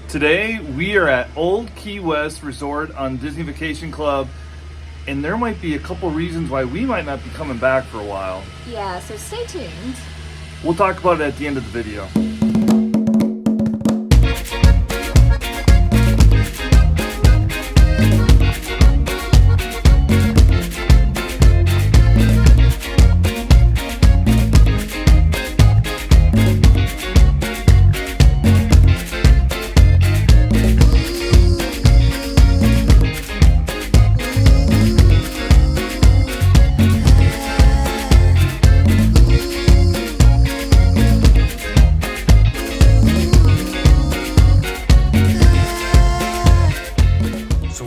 Today we are at Old Key West Resort on Disney Vacation Club, and there might be a couple reasons why we might not be coming back for a while. Yeah, so stay tuned. We'll talk about it at the end of the video.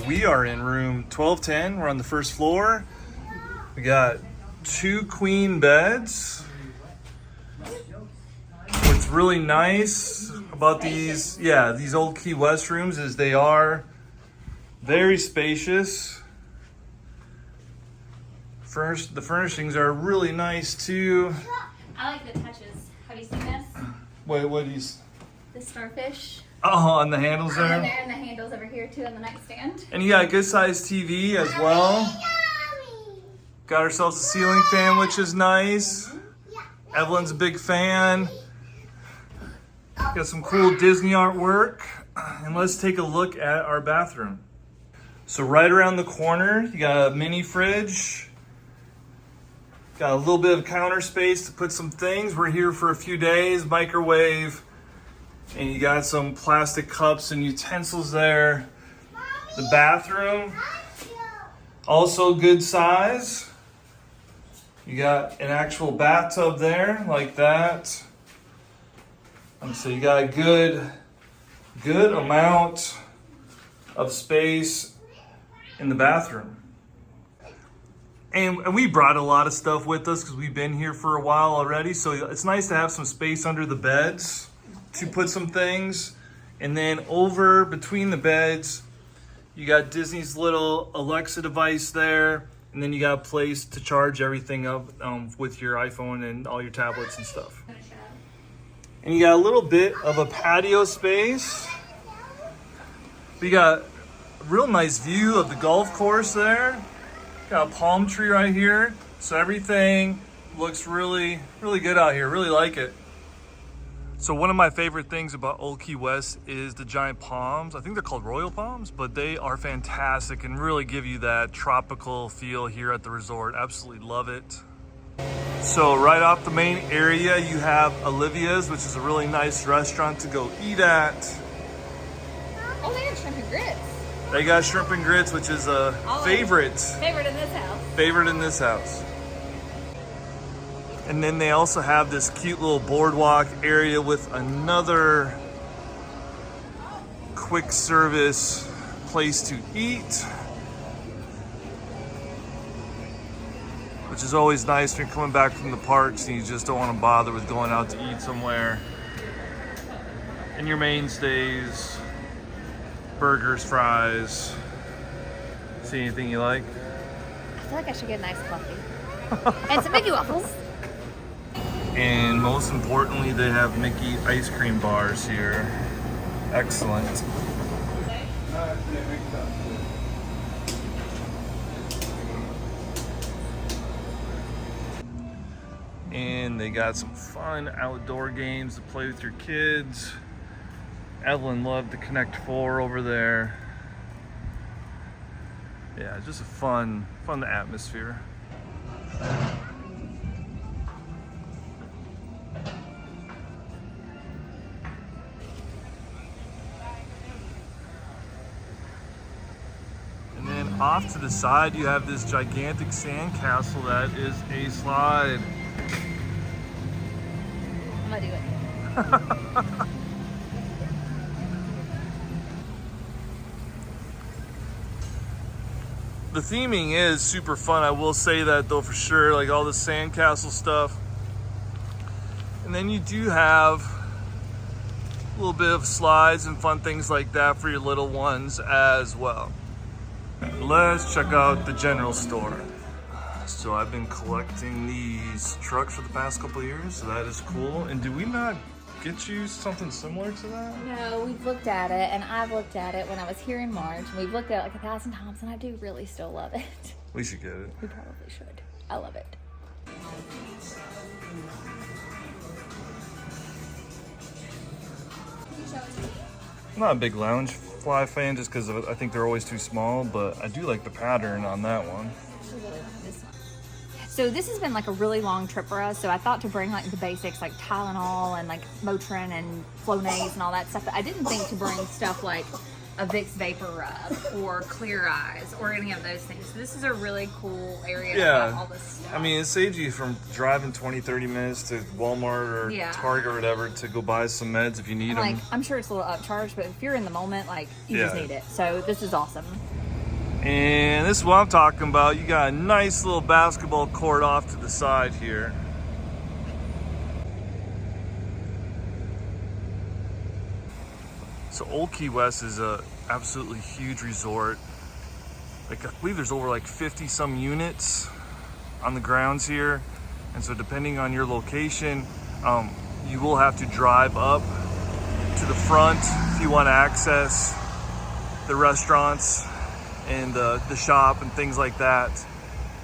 We are in room 1210. We're on the first floor. We got 2 queen beds. What's really nice about these Old Key West rooms is they are very spacious. First, the furnishings are really nice too. I like the touches. Have you seen this? Wait, what is? The starfish. Oh, on the handles there. And the handles over here too on the nightstand. And you got a good sized TV as well. Got ourselves a ceiling fan, which is nice. Evelyn's a big fan. Got some cool Disney artwork. And let's take a look at our bathroom. So right around the corner, you got a mini fridge. Got a little bit of counter space to put some things. We're here for a few days. Microwave. And you got some plastic cups and utensils there. The bathroom, also good size. You got an actual bathtub there, like that. And so you got a good amount of space in the bathroom. And we brought a lot of stuff with us because we've been here for a while already. So it's nice to have some space under the beds to put some things. And then over between the beds, you got Disney's little Alexa device there. And then you got a place to charge everything up with your iPhone and all your tablets and stuff. And you got a little bit of a patio space. We got a real nice view of the golf course there. Got a palm tree right here. So everything looks really, really good out here. Really like it. So one of my favorite things about Old Key West is the giant palms. I think they're called royal palms, but they are fantastic and really give you that tropical feel here at the resort. Absolutely love it. So right off the main area, you have Olivia's, which is a really nice restaurant to go eat at. Oh, they have shrimp and grits. They got shrimp and grits, which is a favorite. Favorite in this house. Favorite in this house. And then they also have this cute little boardwalk area with another quick service place to eat, which is always nice when you're coming back from the parks and you just don't want to bother with going out to eat somewhere. And your mainstays, burgers, fries. See anything you like? I feel like I should get a nice coffee. And some Mickey waffles. And most importantly, they have Mickey ice cream bars here. Excellent. And they got some fun outdoor games to play with your kids. Evelyn loved the Connect 4 over there. Yeah, just a fun atmosphere. Off to the side, you have this gigantic sand castle that is a slide. I'm gonna do it. The theming is super fun. I will say that though for sure, like all the sandcastle stuff. And then you do have a little bit of slides and fun things like that for your little ones as well. Let's check out the general store. So I've been collecting these trucks for the past couple of years, so that is cool. And did we not get you something similar to that? No, we've looked at it, and I've looked at it when I was here in March, and we've looked at it like 1,000 times, and I do really still love it. We should get it. We probably should. I love it. I'm not a big Loungefly fan just because I think they're always too small, but I do like the pattern on that one. So this has been like a really long trip for us. So I thought to bring like the basics like Tylenol and like Motrin and Flonase and all that stuff. But I didn't think to bring stuff like a Vicks Vapor Rub or Clear Eyes or any of those things. So this is a really cool area to have all this stuff. I mean, it saves you from driving 20-30 minutes to Walmart or Target or whatever to go buy some meds if you need Like, them. I'm sure it's a little upcharged, but if you're in the moment, like, you just need it. So this is awesome. And this is what I'm talking about. You got a nice little basketball court off to the side here. So Old Key West is a absolutely huge resort. Like, I believe there's over like 50 some units on the grounds here. And so depending on your location, you will have to drive up to the front if you want to access the restaurants and the shop and things like that,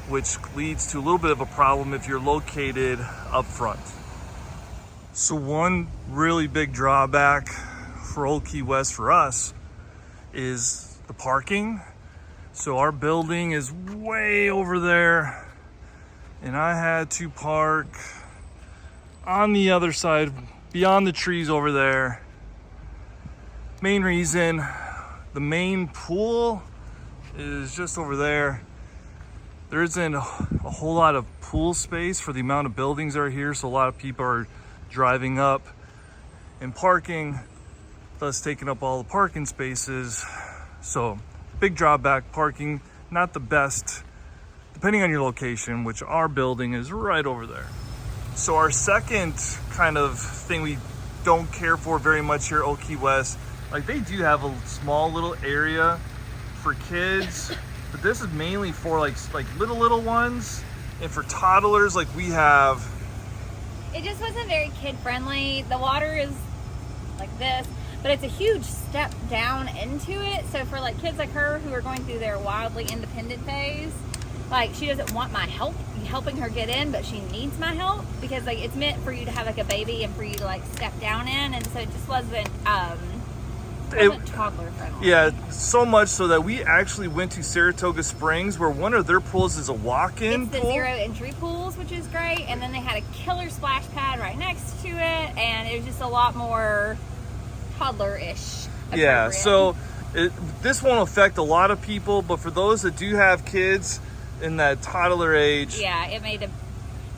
which leads to a little bit of a problem if you're located up front. So one really big drawback for Old Key West for us is the parking. So our building is way over there, and I had to park on the other side, beyond the trees over there. Main reason, the main pool is just over there. There isn't a whole lot of pool space for the amount of buildings that are here, so a lot of people are driving up and parking, thus taking up all the parking spaces. So big drawback, parking, not the best, depending on your location, which our building is right over there. So our second kind of thing we don't care for very much here at Old Key West, like they do have a small little area for kids, but this is mainly for like little ones, and for toddlers, like we have. It just wasn't very kid friendly. The water is like this, but it's a huge step down into it. So for like kids like her who are going through their wildly independent phase, like she doesn't want my helping her get in, but she needs my help because like it's meant for you to have like a baby and for you to like step down in, and so it just wasn't toddler friendly. Yeah, so much so that we actually went to Saratoga Springs, where one of their pools is a walk-in It's the pool. 0 entry pools, which is great, and then they had a killer splash pad right next to it, and it was just a lot more toddler-ish. Yeah, so this won't affect a lot of people, but for those that do have kids in that toddler age, yeah, it made it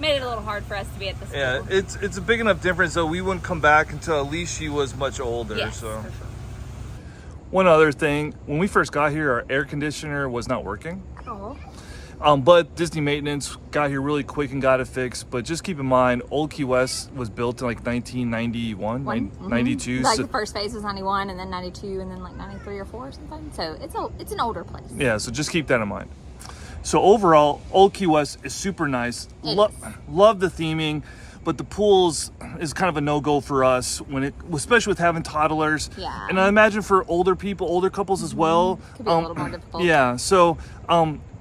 a little hard for us to be at the school. yeah, it's a big enough difference, so we wouldn't come back until at least she was much older. Yes, so. for sure. One other thing, when we first got here, our air conditioner was not working. Oh. But Disney Maintenance got here really quick and got it fixed. But just keep in mind, Old Key West was built in like 1991, 92. Like so, the first phase was 91, and then 92, and then like 93 or 4 or something. So it's an older place. yeah, so just keep that in mind. So overall, Old Key West is super nice. Love the theming, but the pools is kind of a no-go for us especially with having toddlers. Yeah. And I imagine for older people, older couples as well. Could be a little more difficult. Yeah. So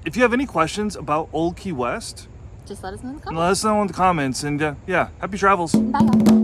if you have any questions about Old Key West, Just let us know in the comments. let us know in the comments. And yeah, happy travels. Bye.